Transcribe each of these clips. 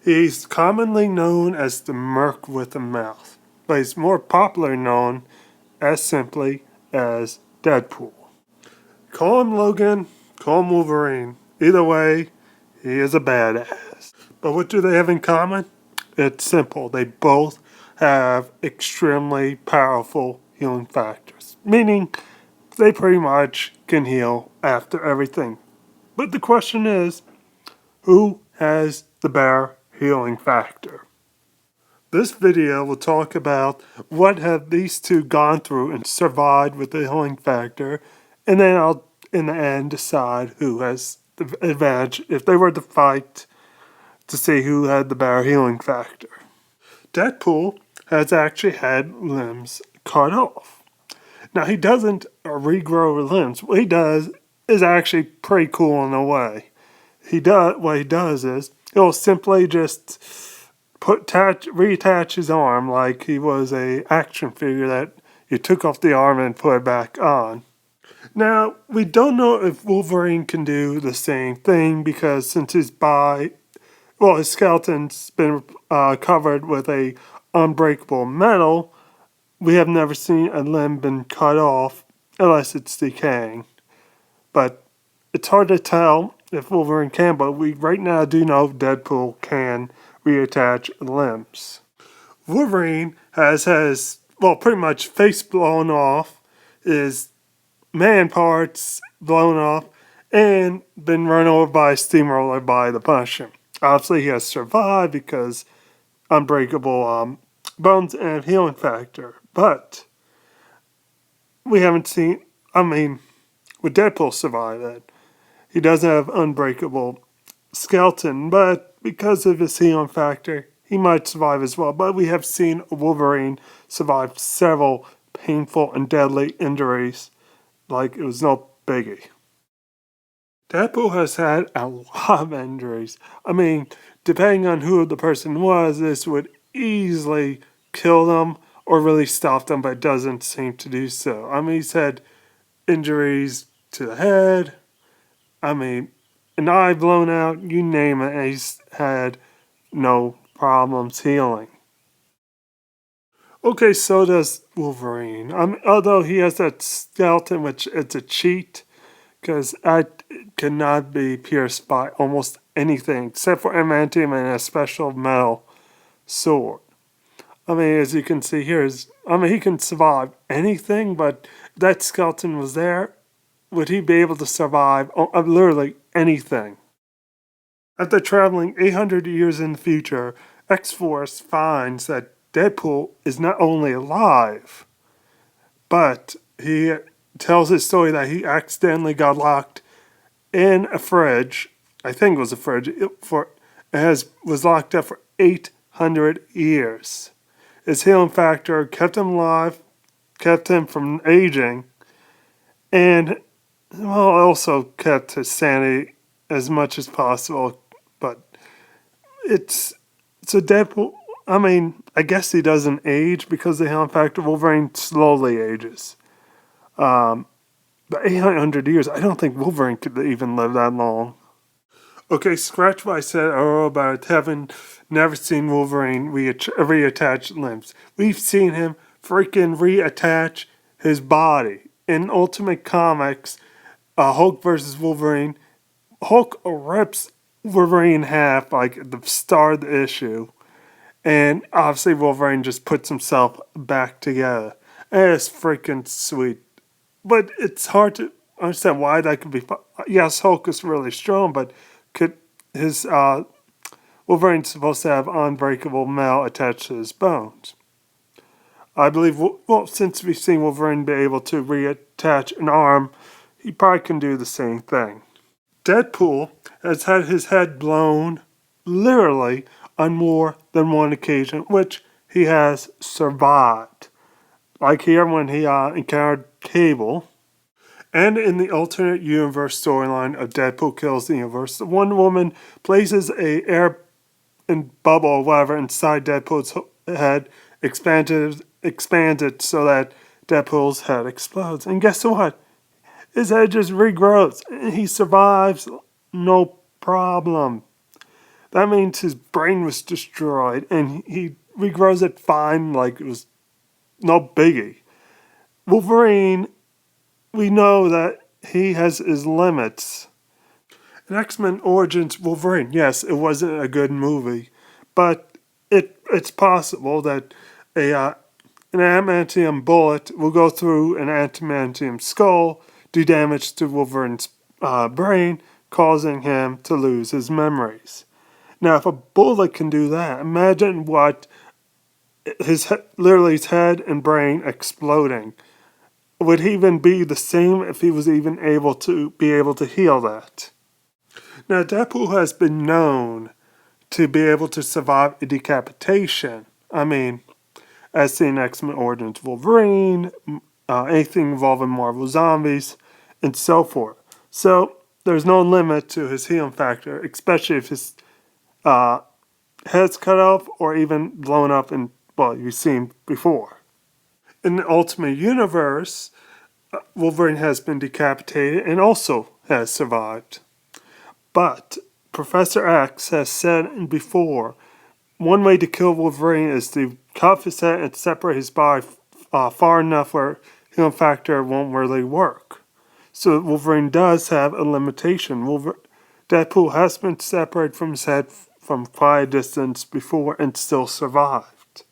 He's commonly known as the Merc with a Mouth, but he's more popularly known as simply as Deadpool. Call him Logan, call him Wolverine. Either way, he is a badass. But what do they have in common? It's simple. They both have extremely powerful healing factors, meaning they pretty much can heal after everything. But the question is, who has the better healing factor? This video will talk about what have these two gone through and survived with the healing factor, and then I'll, in the end, decide who has the advantage if they were to fight to see who had the better healing factor. Deadpool has actually had limbs cut off. Now, he doesn't regrow limbs. What he does is actually pretty cool in a way. What he does is he'll simply just reattach his arm like he was a action figure that you took off the arm and put it back on. Now, we don't know if Wolverine can do the same thing because since his skeleton's been covered with a unbreakable metal, we have never seen a limb been cut off unless it's decaying. But it's hard to tell if Wolverine can, but we right now do know Deadpool can reattach limbs. Wolverine has pretty much face blown off, his man parts blown off, and been run over by a steamroller by the Punisher. Obviously, he has survived because unbreakable bones and healing factor. But we haven't seen, would Deadpool survive it? He doesn't have unbreakable skeleton, but because of his healing factor, he might survive as well. But we have seen Wolverine survive several painful and deadly injuries like it was no biggie. Deadpool has had a lot of injuries. Depending on who the person was, this would easily kill them or really stop them, but it doesn't seem to do so. He's had injuries to the head, an eye blown out, you name it, and he's had no problems healing. Okay, so does Wolverine. Although he has that skeleton, which it's a cheat, because I cannot be pierced by almost anything except for adamantium and a special metal sword. As you can see here, he can survive anything, but if that skeleton was there, would he be able to survive literally anything? After traveling 800 years in the future, X-Force finds that Deadpool is not only alive, but he tells his story that he accidentally got locked in a fridge. I think it was a fridge. Was locked up for 800 years. His healing factor kept him alive, kept him from aging, and also kept his sanity as much as possible. But it's a Deadpool. I guess he doesn't age because the healing factor. Wolverine slowly ages. But 800 years, I don't think Wolverine could even live that long. Okay, scratch what I said earlier about having never seen Wolverine reattach limbs. We've seen him freaking reattach his body. In Ultimate Comics, Hulk versus Wolverine, Hulk rips Wolverine in half like at the start of the issue. And obviously Wolverine just puts himself back together. And it's freaking sweet. But it's hard to understand why that could be. Yes, Hulk is really strong, but could his Wolverine's supposed to have unbreakable metal attached to his bones? I believe, since we've seen Wolverine be able to reattach an arm, he probably can do the same thing. Deadpool has had his head blown, literally, on more than one occasion, which he has survived. Like here when he encountered Cable. And in the alternate universe storyline of Deadpool Kills the Universe, one woman places a air and bubble or whatever inside Deadpool's head, expands it so that Deadpool's head explodes. And guess what? His head just regrows. And he survives no problem. that means his brain was destroyed and he regrows it fine like it was no biggie. Wolverine, we know that he has his limits. In X-Men Origins Wolverine, yes, it wasn't a good movie, but it's possible that an adamantium bullet will go through an adamantium skull, do damage to Wolverine's brain, causing him to lose his memories. Now, if a bullet can do that, imagine what literally his head and brain exploding. Would he even be the same if he was even able to heal that? Now, Deadpool has been known to be able to survive a decapitation. I mean, as seen in X-Men Origins Wolverine, anything involving Marvel Zombies, and so forth. So, there's no limit to his healing factor, especially if his head's cut off or even blown up in, well, you've seen before. In the Ultimate Universe, Wolverine has been decapitated and also has survived. But Professor X has said before, one way to kill Wolverine is to cut his head and separate his body far enough where healing factor won't really work. So Wolverine does have a limitation. Deadpool has been separated from his head from quite a distance before and still survived.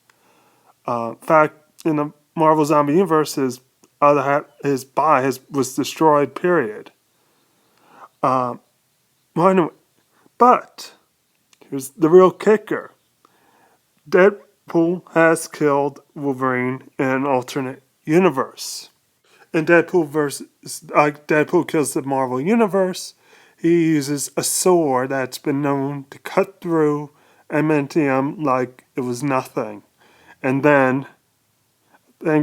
In fact, in the Marvel Zombie Universe, his body was destroyed, period. But here's the real kicker. Deadpool has killed Wolverine in an alternate universe. In Deadpool kills the Marvel Universe, he uses a sword that's been known to cut through adamantium like it was nothing. And then,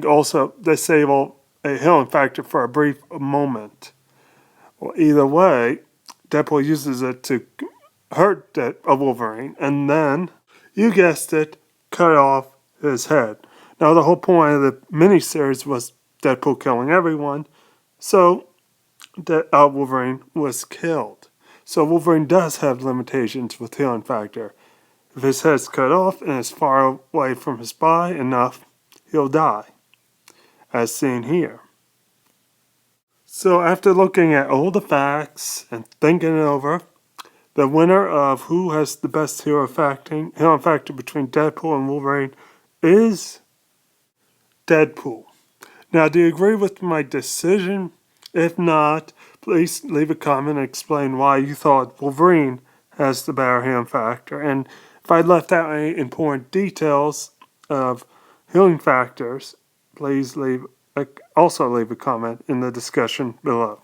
also disable a healing factor for a brief moment. Well, either way, Deadpool uses it to hurt Wolverine, and then, you guessed it, cut off his head. Now, the whole point of the miniseries was Deadpool killing everyone, so Wolverine was killed. So Wolverine does have limitations with healing factor. If his head's cut off and is far away from his body enough, he'll die, as seen here. So after looking at all the facts and thinking it over, the winner of who has the best healing factor between Deadpool and Wolverine is Deadpool. Now, do you agree with my decision? If not, please leave a comment and explain why you thought Wolverine has the better healing factor. And if I left out any important details of healing factors, please also leave a comment in the discussion below.